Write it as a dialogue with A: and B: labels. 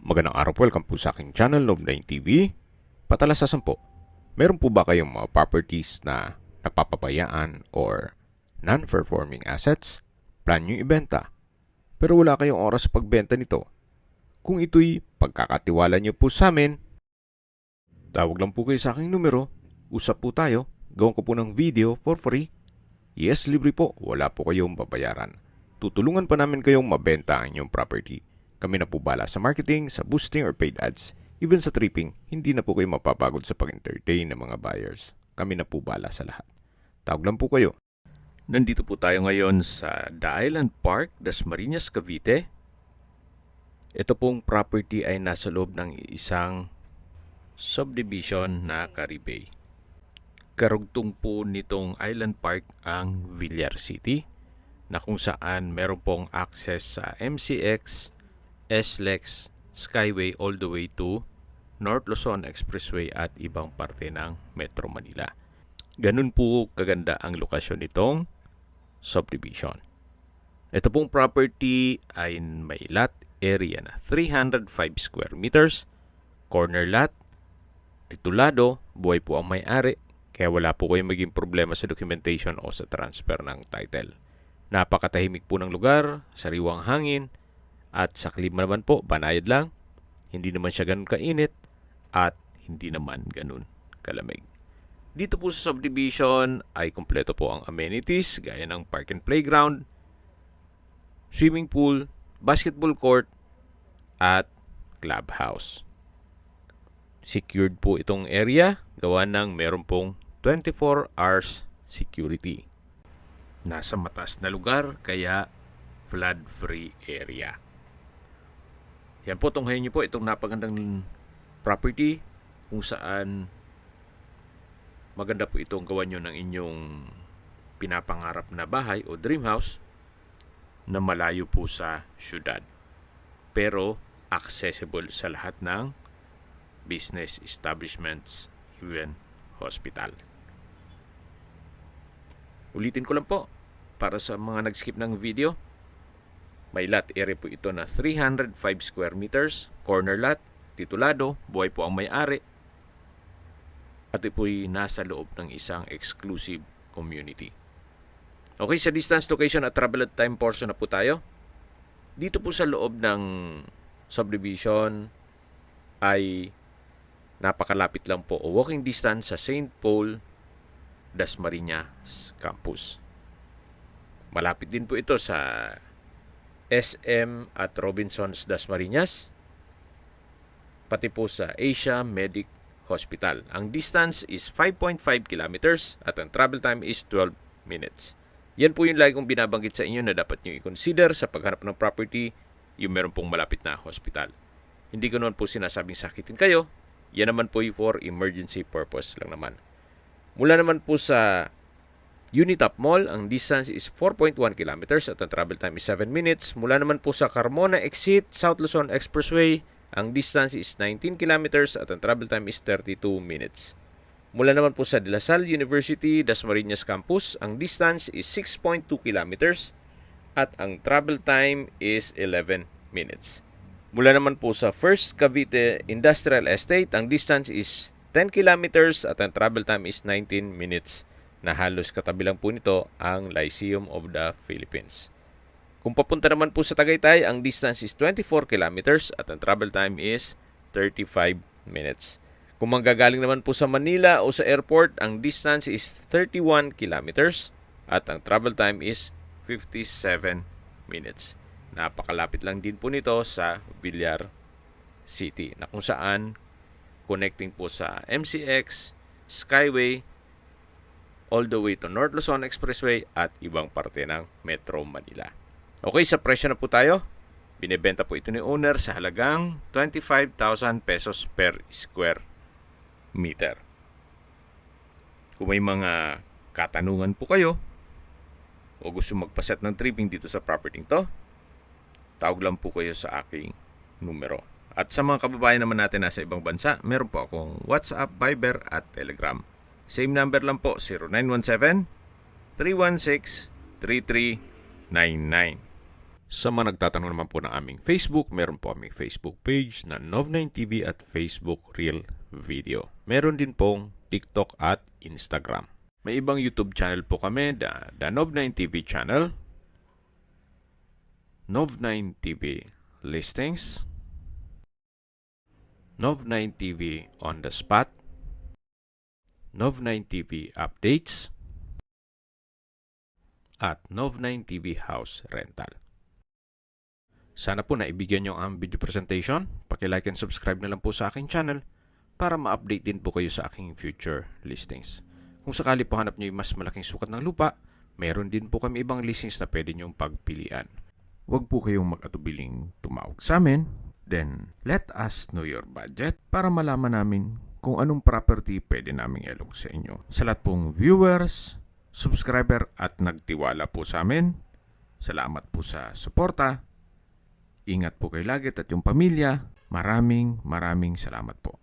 A: Magandang araw po, welcome po sa aking channel, Love9 TV. Patalasasan po, meron po ba kayong mga properties na napapabayaan or non-performing assets? Plan nyo ibenta, pero wala kayong oras sa pagbenta nito. Kung ito'y pagkakatiwala nyo po sa amin, tawag lang po kayo sa aking numero, usap po tayo, gawin ko po ng video for free. Yes, libre po, wala po kayong babayaran. Tutulungan pa namin kayong mabenta ang inyong property. Kami na po bala sa marketing, sa boosting or paid ads. Even sa tripping, hindi na po kayo mapapagod sa pag-entertain ng mga buyers. Kami na po bala sa lahat. Tawag lang po kayo. Nandito po tayo ngayon sa The Island Park, Dasmariñas, Cavite. Ito pong property ay nasa loob ng isang subdivision na Caribay. Karugtong po nitong Island Park ang Villar City, na kung saan meron pong access sa MCX, SLEX, Skyway all the way to North Luzon Expressway at ibang parte ng Metro Manila. Ganun po kaganda ang lokasyon nitong subdivision. Ito pong property ay may lot area na 305 square meters, corner lot, titulado, buhay po ang may-ari, kaya wala po kayong maging problema sa documentation o sa transfer ng title. Napakatahimik po ng lugar, sariwang hangin, at sa klima naman po, banayad lang. Hindi naman siya ganun kainit at hindi naman ganun kalamig. Dito po sa subdivision ay kumpleto po ang amenities gaya ng park and playground, swimming pool, basketball court, at clubhouse. Secured po itong area gawa ng meron pong 24 hours security. Nasa mataas na lugar kaya flood-free area. Yan po, tunghayin niyo po itong napagandang property kung saan maganda po itong gawan nyo ng inyong pinapangarap na bahay o dream house na malayo po sa syudad. Pero accessible sa lahat ng business establishments, even hospital. Ulitin ko lang po para sa mga nag-skip ng video. May lot area po ito na 305 square meters, corner lot, titulado, buhay po ang may-ari. At ito po'y nasa loob ng isang exclusive community. Okay, sa distance, location at travel at time portion na po tayo. Dito po sa loob ng subdivision ay napakalapit lang po o walking distance sa St. Paul, Dasmariñas Campus. Malapit din po ito sa SM at Robinsons Dasmariñas, pati po sa Asia Medic Hospital. Ang distance is 5.5 kilometers at ang travel time is 12 minutes. Yan po yung lagi kong binabanggit sa inyo na dapat nyo i-consider sa paghanap ng property, yung meron pong malapit na hospital. Hindi ko naman po sinasabing sakitin kayo, yan naman po for emergency purpose lang naman. Mula naman po sa Unitop Mall, ang distance is 4.1 kilometers at ang travel time is 7 minutes. Mula naman po sa Carmona Exit, South Luzon Expressway, ang distance is 19 kilometers at ang travel time is 32 minutes. Mula naman po sa De La Salle University, Dasmariñas Campus, ang distance is 6.2 kilometers at ang travel time is 11 minutes. Mula naman po sa First Cavite Industrial Estate, ang distance is 10 kilometers at ang travel time is 19 minutes. Na halos katabi lang po nito ang Lyceum of the Philippines. Kung papunta naman po sa Tagaytay, ang distance is 24 kilometers at ang travel time is 35 minutes. Kung manggagaling naman po sa Manila o sa airport, ang distance is 31 kilometers at ang travel time is 57 minutes. Napakalapit lang din po nito sa Villar City na kung saan connecting po sa MCX, Skyway, all the way to North Luzon Expressway at ibang parte ng Metro Manila. Okay, sa presyo na po tayo. Binebenta po ito ni owner sa halagang 25,000 pesos per square meter. Kung may mga katanungan po kayo o gusto magpaset ng tripping dito sa property to, tawag lang po kayo sa aking numero. At sa mga kababayan naman natin nasa ibang bansa, meron po akong WhatsApp, Viber at Telegram. Same number lang po, 0917-316-3399. Sa mga nagtatanong naman po ng aming Facebook, meron po aming Facebook page na Nov9TV at Facebook Reel Video. Meron din pong TikTok at Instagram. May ibang YouTube channel po kami, the Nov9TV channel, Nov9TV Listings, Nov9TV On The Spot, Nov9TV Updates, at Nov9TV House Rental. Sana po naibigyan nyo ang video presentation. Paki-like and subscribe na lang po sa aking channel para ma-update din po kayo sa aking future listings. Kung sakali po hanap nyo yung mas malaking sukat ng lupa, meron din po kami ibang listings na pwede nyong pagpilian. Huwag po kayong mag-atubiling tumawag sa amin. Then, let us know your budget para malaman namin kung anong property pwede naming ilog sa inyo. Sa lahat pong viewers, subscriber at nagtiwala po sa amin, salamat po sa suporta. Ingat po kayo lagi at yung pamilya. Maraming salamat po.